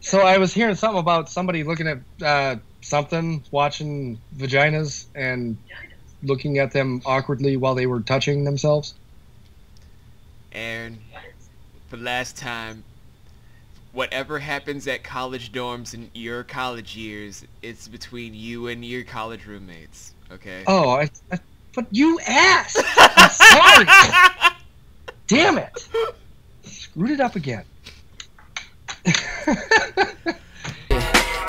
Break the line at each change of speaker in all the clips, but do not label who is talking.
So I was hearing something about somebody looking at something, watching vaginas and looking at them awkwardly while they were touching themselves.
And for the last time, whatever happens at college dorms in your college years, it's between you and your college roommates. Okay.
Oh, but you asked. I'm sorry. Damn it. Screwed it up again.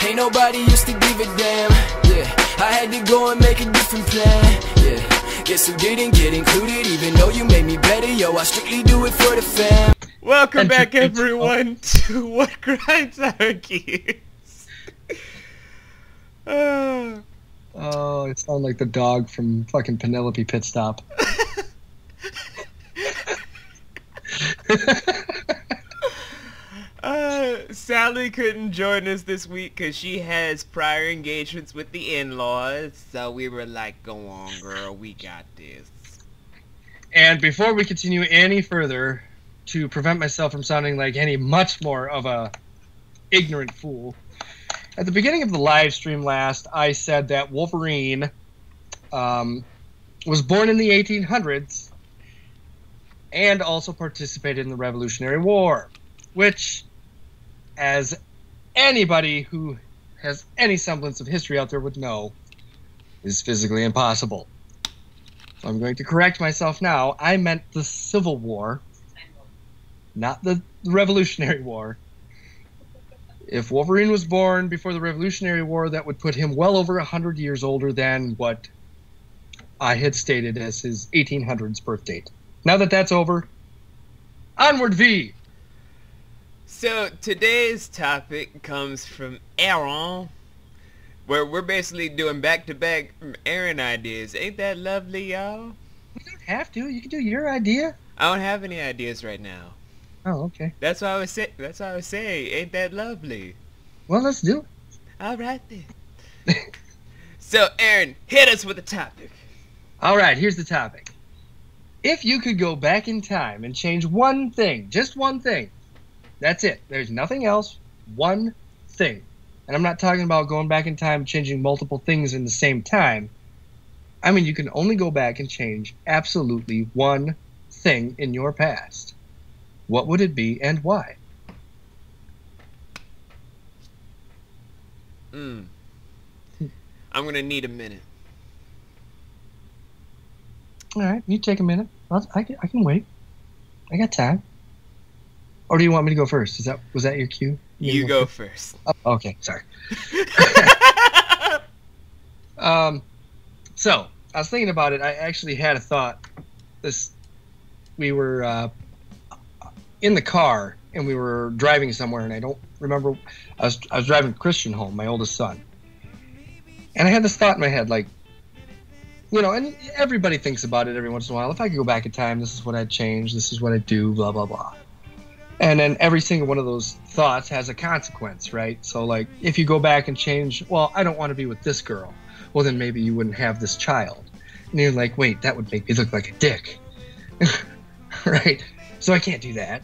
Ain't nobody used to give a damn. Yeah, I had to go and make a different plan. Yeah, guess who didn't get included? Even though you made me better, yo, I strictly do it for the fam.
Welcome back, everyone, to What Grinds Our Gears.
Oh, it sounded like the dog from fucking Penelope Pit Stop.
Sally couldn't join us this week because she has prior engagements with the in-laws, so we were like, go on, girl, we got this.
And before we continue any further, to prevent myself from sounding like any much more of a ignorant fool, at the beginning of the live stream last, I said that Wolverine was born in the 1800s and also participated in the Revolutionary War, which, as anybody who has any semblance of history out there would know, is physically impossible. So I'm going to correct myself now. I meant the Civil War, not the Revolutionary War. If Wolverine was born before the Revolutionary War, that would put him well over 100 years older than what I had stated as his 1800s birth date. Now that that's over, onward V!
So today's topic comes from Aaron, where we're basically doing back-to-back Aaron ideas. Ain't that lovely, y'all?
You don't have to. You can do your idea.
I don't have any ideas right now.
Oh, okay.
That's what I was saying. That's what I was saying. Ain't that lovely?
Well, let's do it.
All right then. So, Aaron, hit us with the topic.
All right, here's the topic. If you could go back in time and change one thing, just one thing, that's it. There's nothing else. One thing. And I'm not talking about going back in time and changing multiple things in the same time. I mean, you can only go back and change absolutely one thing in your past. What would it be and why?
I'm gonna need a minute.
All right, you take a minute. I can wait. I got time. Or do you want me to go first? Was that your cue?
You go first.
Oh, okay, sorry. So I was thinking about it. I actually had a thought. We were in the car and we were driving somewhere, and I don't remember. I was driving Christian home, my oldest son, and I had this thought in my head, like, you know, and everybody thinks about it every once in a while. If I could go back in time, this is what I'd change. This is what I'd do. Blah blah blah. And then every single one of those thoughts has a consequence, right? So, like, if you go back and change, well, I don't want to be with this girl. Well, then maybe you wouldn't have this child. And you're like, wait, that would make me look like a dick. Right? So I can't do that.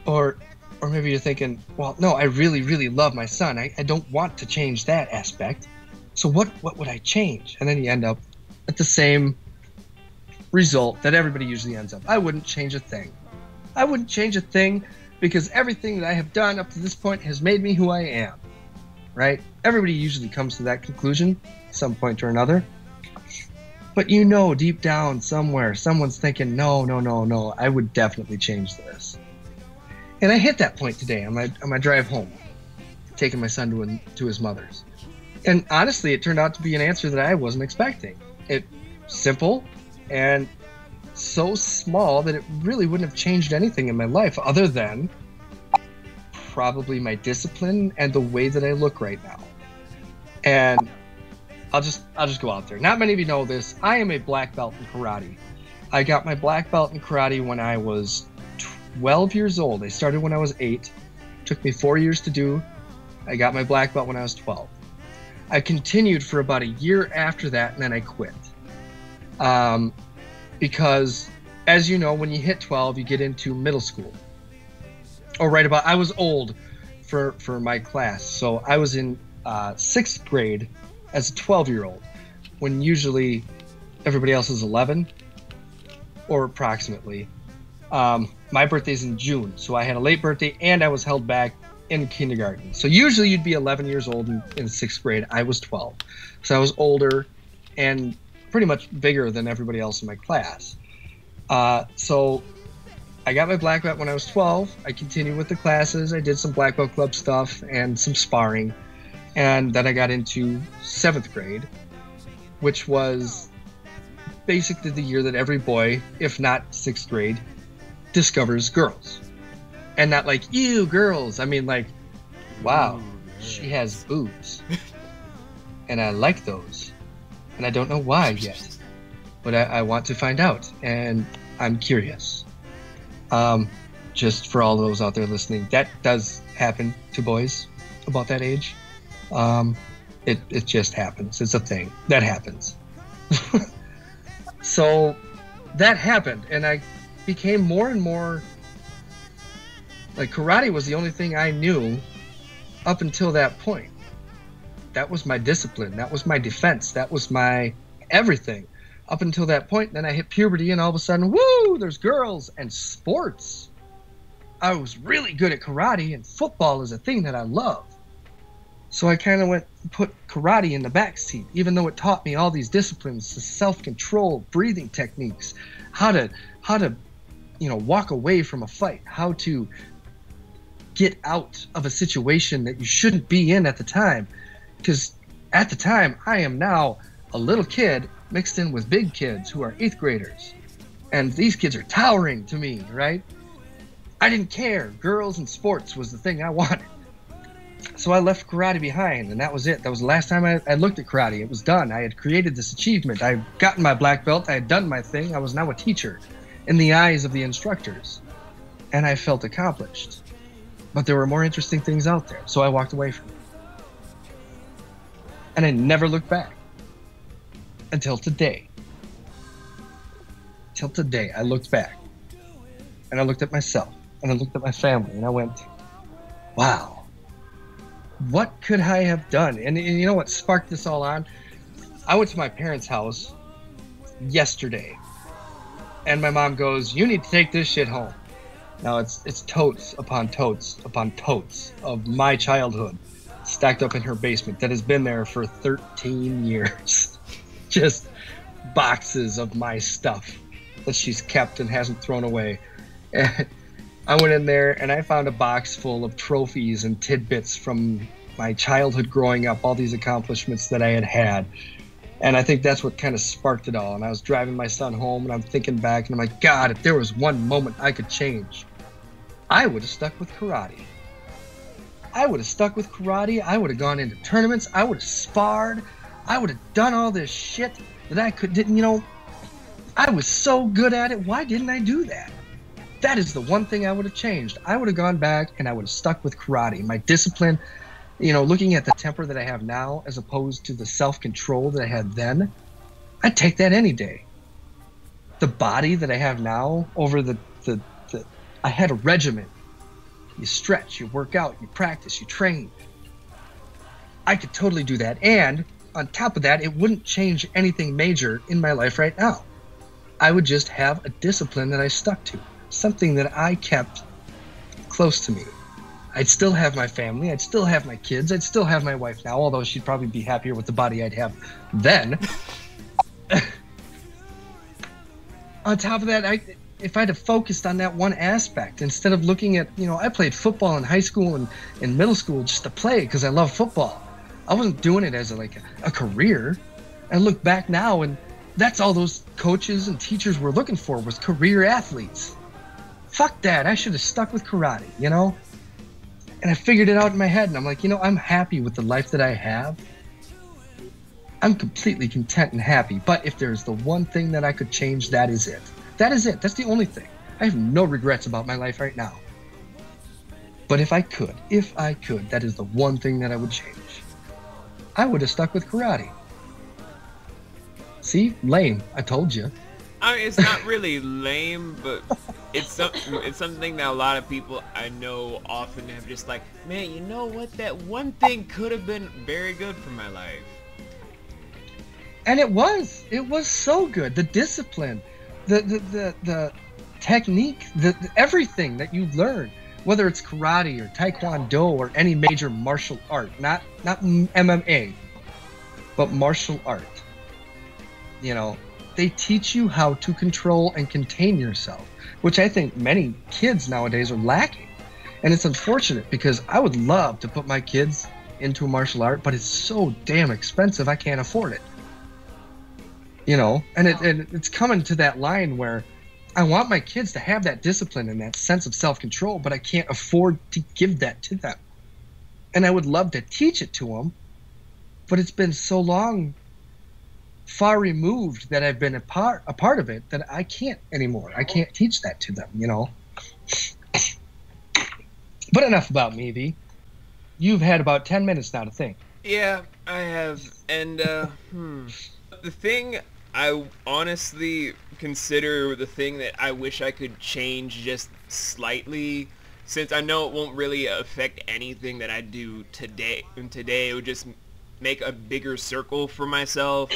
Or maybe you're thinking, well, no, I really, really love my son. I don't want to change that aspect. So what would I change? And then you end up at the same result that everybody usually ends up. I wouldn't change a thing. I wouldn't change a thing because everything that I have done up to this point has made me who I am. Right? Everybody usually comes to that conclusion at some point or another. But you know, deep down somewhere, someone's thinking, no, I would definitely change this. And I hit that point today on my drive home, taking my son to his mother's. And honestly, it turned out to be an answer that I wasn't expecting. It simple and so small that it really wouldn't have changed anything in my life other than probably my discipline and the way that I look right now. And I'll just go out there. Not many of you know this. I am a black belt in karate. I got my black belt in karate when I was 12 years old. I started when I was 8. Took me 4 years to do. I got my black belt when I was 12. I continued for about a year after that, and then I quit. Because, as you know, when you hit 12, you get into middle school. I was old for my class. So I was in 6th grade as a 12-year-old, when usually everybody else is 11, or approximately. My birthday's in June, so I had a late birthday, and I was held back in kindergarten. So usually you'd be 11 years old in 6th grade. I was 12. So I was older and pretty much bigger than everybody else in my class. So I got my black belt when I was 12. I continued with the classes. I did some black belt club stuff and some sparring. And then I got into 7th grade, which was basically the year that every boy, if not 6th grade, discovers girls. And not like, ew, girls. I mean, like, wow, she has boobs. And I like those. And I don't know why yet. But I want to find out. And I'm curious. Just for all those out there listening, that does happen to boys about that age. It just happens. It's a thing that happens. So that happened, and I became more and more like, karate was the only thing I knew up until that point. That was my discipline. That was my defense. That was my everything up until that point. Then I hit puberty, and all of a sudden, woo, there's girls and sports. I was really good at karate, and football is a thing that I love. So I kind of went and put karate in the backseat, even though it taught me all these disciplines, self-control, breathing techniques, how to walk away from a fight, how to get out of a situation that you shouldn't be in at the time. Because at the time, I am now a little kid mixed in with big kids who are 8th graders. And these kids are towering to me, right? I didn't care. Girls and sports was the thing I wanted. So I left karate behind, and that was it. That was the last time I looked at karate. It was done. I had created this achievement. I had gotten my black belt. I had done my thing. I was now a teacher in the eyes of the instructors. And I felt accomplished. But there were more interesting things out there, so I walked away from it. And I never looked back. Until today. Till today, I looked back. And I looked at myself. And I looked at my family. And I went, wow. What could I have done? And you know what sparked this all on? I went to my parents' house yesterday. And my mom goes, you need to take this shit home. Now it's totes upon totes upon totes of my childhood stacked up in her basement that has been there for 13 years. Just boxes of my stuff that she's kept and hasn't thrown away. And I went in there and I found a box full of trophies and tidbits from my childhood growing up, all these accomplishments that I had had. And I think that's what kind of sparked it all. And I was driving my son home and I'm thinking back and I'm like, God, if there was one moment I could change, I would have stuck with karate. I would have stuck with karate. I would have gone into tournaments. I would have sparred. I would have done all this shit that I didn't. I was so good at it. Why didn't I do that? That is the one thing I would have changed. I would have gone back and I would have stuck with karate. My discipline, looking at the temper that I have now as opposed to the self-control that I had then, I'd take that any day. The body that I have now over I had a regimen. You stretch, you work out, you practice, you train. I could totally do that. And on top of that, it wouldn't change anything major in my life right now. I would just have a discipline that I stuck to. Something that I kept close to me. I'd still have my family. I'd still have my kids. I'd still have my wife now, although she'd probably be happier with the body I'd have then. On top of that, if I'd have focused on that one aspect, instead of looking at, I played football in high school and in middle school just to play because I love football. I wasn't doing it as a career. I look back now and that's all those coaches and teachers were looking for was career athletes. Fuck that. I should have stuck with karate, And I figured it out in my head and I'm like, I'm happy with the life that I have. I'm completely content and happy. But if there's the one thing that I could change, that is it. That is it. That's the only thing. I have no regrets about my life right now. But if I could, that is the one thing that I would change. I would have stuck with karate. See? Lame. I told you.
I mean, it's not really lame, but it's something that a lot of people I know often have just like, man, you know what? That one thing could have been very good for my life.
And it was so good. The discipline, the technique, the everything that you learn, whether it's karate or taekwondo or any major martial art, not MMA, but martial art. You know, they teach you how to control and contain yourself, which I think many kids nowadays are lacking. And it's unfortunate because I would love to put my kids into a martial art, but it's so damn expensive I can't afford it. You know, and it's coming to that line where I want my kids to have that discipline and that sense of self-control, but I can't afford to give that to them. And I would love to teach it to them, but it's been so long, far removed that I've been a part of it that I can't anymore. I can't teach that to them, you know. But enough about me, V. You've had about 10 minutes now to think.
Yeah, I have. And, the thing I honestly consider the thing that I wish I could change just slightly, since I know it won't really affect anything that I do today, it would just make a bigger circle for myself,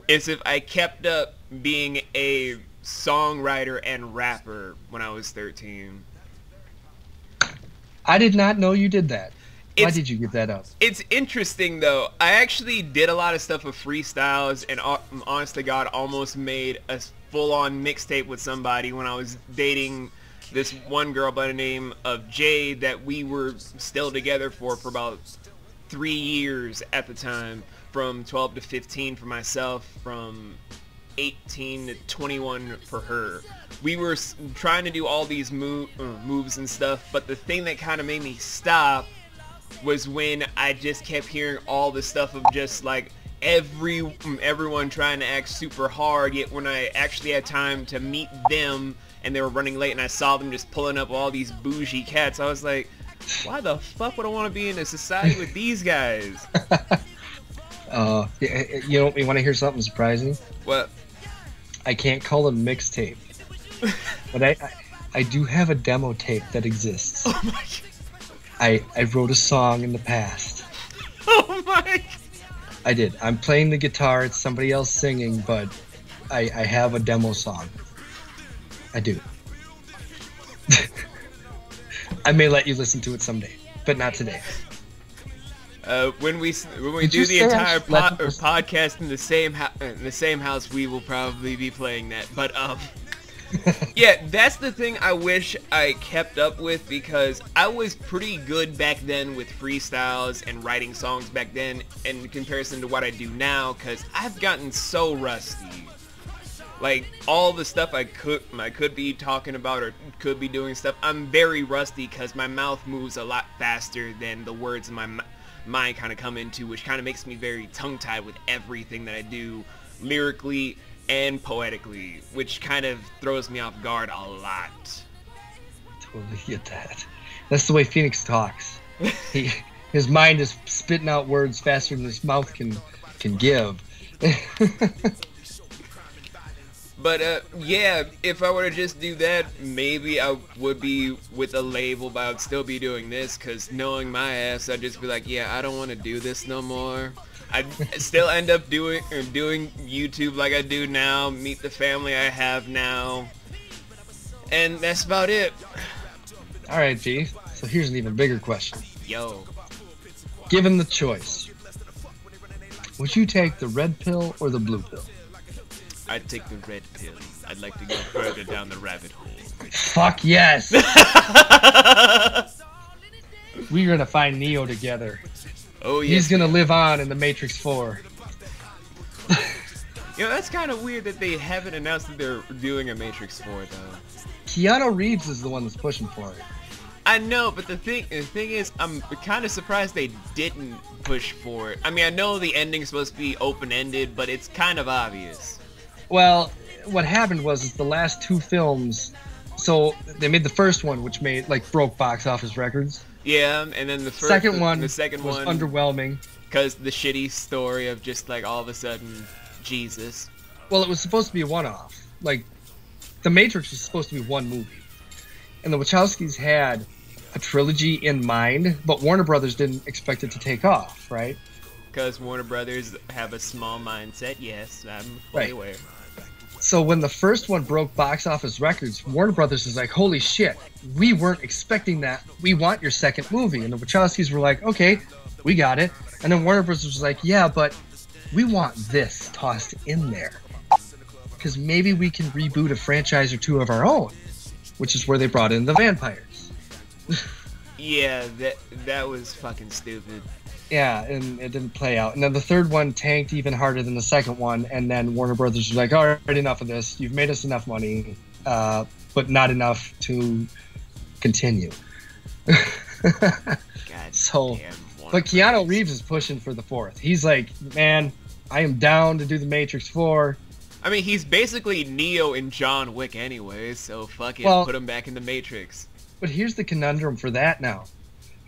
is if I kept up being a songwriter and rapper when I was 13.
I did not know you did that. Why did you give that up?
It's interesting, though. I actually did a lot of stuff with freestyles, and honest to God, almost made a full-on mixtape with somebody when I was dating this one girl by the name of Jade that we were still together for about 3 years at the time, from 12 to 15 for myself, from 18 to 21 for her. We were trying to do all these moves and stuff, but the thing that kind of made me stop was when I just kept hearing all the stuff of just like everyone trying to act super hard, yet when I actually had time to meet them and they were running late and I saw them just pulling up all these bougie cats, I was like, why the fuck would I want to be in a society with these guys?
You want to hear something surprising?
What?
I can't call it a mixtape, but I do have a demo tape that exists.
Oh my God.
I wrote a song in the past.
Oh my!
I did. I'm playing the guitar. It's somebody else singing, but I have a demo song. I do. I may let you listen to it someday, but not today.
When we do the entire podcast in the same house, we will probably be playing that. But yeah, that's the thing I wish I kept up with, because I was pretty good back then with freestyles and writing songs back then in comparison to what I do now, because I've gotten so rusty. Like, all the stuff I could be talking about or could be doing stuff, I'm very rusty because my mouth moves a lot faster than the words in my mind kind of come into, which kind of makes me very tongue-tied with everything that I do lyrically and poetically, which kind of throws me off guard a lot.
Totally get that. That's the way Phoenix talks. His mind is spitting out words faster than his mouth can give.
But yeah, if I were to just do that, maybe I would be with a label, but I would still be doing this, because knowing my ass, I'd just be like, yeah, I don't want to do this no more. I'd still end up doing YouTube like I do now, meet the family I have now, and that's about it.
All right, G. So here's an even bigger question.
Yo.
Given the choice, would you take the red pill or the blue pill?
I'd take the red pill. I'd like to go further down the rabbit hole.
Fuck yes! We're gonna find Neo together.
Oh yeah.
He's gonna live on in the Matrix 4.
You know, that's kind of weird that they haven't announced that they're doing a Matrix 4 though.
Keanu Reeves is the one that's pushing for it.
I know, but the thing is, I'm kind of surprised they didn't push for it. I mean, I know the ending's supposed to be open-ended, but it's kind of obvious.
Well, what happened was the last two films, so they made the first one, which broke box office records.
Yeah, and then the
second one
was
underwhelming.
Because the shitty story of just like all of a sudden, Jesus.
Well, it was supposed to be a one-off. Like, The Matrix was supposed to be one movie. and the Wachowskis had a trilogy in mind, but Warner Brothers didn't expect it to take off, right?
Because Warner Brothers have a small mindset, yes, I'm fully aware.
So when the first one broke box office records, Warner Brothers was like, holy shit, we weren't expecting that. We want your second movie. And the Wachowskis were like, okay, we got it. And then Warner Brothers was like, yeah, but we want this tossed in there. Because maybe we can reboot a franchise or two of our own, which is where they brought in the vampires.
Yeah, that was fucking stupid.
Yeah, and it didn't play out. And then the third one tanked even harder than the second one. And then Warner Brothers was like, all right, enough of this. You've made us enough money, but not enough to continue.
God
So,
damn,
but Keanu Reeves is pushing for the fourth. He's like, man, I am down to do the Matrix 4.
I mean, he's basically Neo in John Wick anyway, so fuck it,
Well,
put him back in the Matrix.
But here's the conundrum for that now.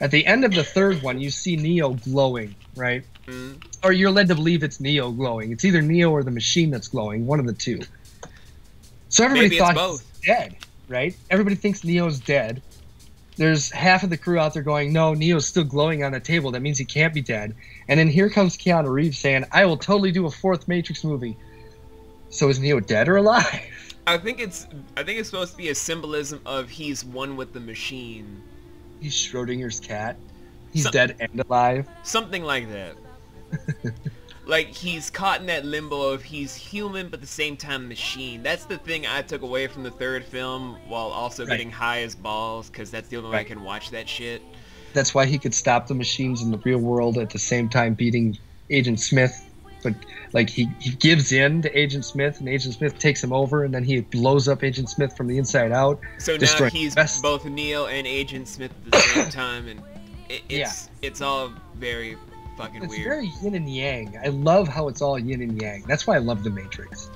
At the end of the third one, you see Neo glowing, right?
Mm.
Or you're led to believe it's Neo glowing. It's either Neo or the machine that's glowing, one of the two. So everybody
Maybe it's
thought
both.
he's dead, right? Everybody thinks Neo's dead. There's half of the crew out there going, no, Neo's still glowing on the table. That means he can't be dead. And then here comes Keanu Reeves saying, I will totally do a fourth Matrix movie. So is Neo dead or alive?
I think it's supposed to be a symbolism of he's one with the machine.
He's Schrodinger's cat. He's dead and alive.
Something like that. Like, he's caught in that limbo of he's human but at the same time machine. That's the thing I took away from the third film, while also getting high as balls, because that's the only way I can watch that shit.
That's why he could stop the machines in the real world at the same time beating Agent Smith. But like he gives in to Agent Smith, and Agent Smith takes him over, and then he blows up Agent Smith from the inside out.
So now he's both Neo and Agent Smith at the same time, and it's all very fucking weird.
It's very yin and yang. I love how it's all yin and yang. That's why I love the Matrix.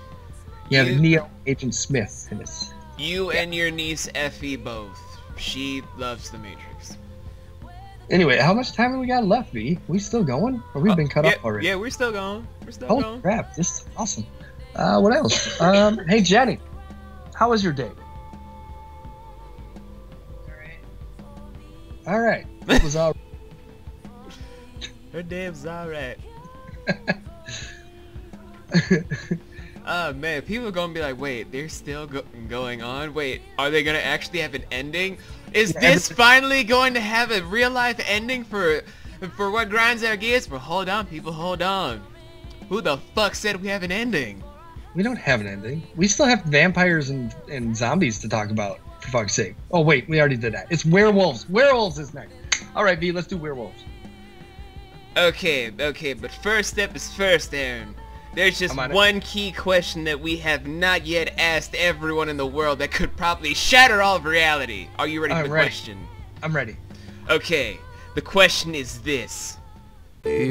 You have Neo, Agent Smith, and it's
and your niece Effie both. She loves the Matrix.
Anyway, how much time have we got left, V? We still going? Or we've been cut off already?
Yeah, we're still going.
Holy crap, this is awesome. What else? Hey, Jenny, how was your day? All right. It was all
Her day was alright. Oh man, people are gonna be like, wait, they're still going on? Wait, are they gonna actually have an ending? Is this finally going to have a real life ending for what grinds our gears? But hold on, people, hold on. Who the fuck said we have an ending?
We don't have an ending. We still have vampires and zombies to talk about, for fuck's sake. Oh wait, we already did that. It's werewolves. Werewolves is next. All right, V, let's do werewolves.
Okay, but first step is first, Aaron. There's just one key question that we have not yet asked everyone in the world that could probably shatter all of reality. Are you ready for the question?
I'm ready.
Okay, the question is this.
You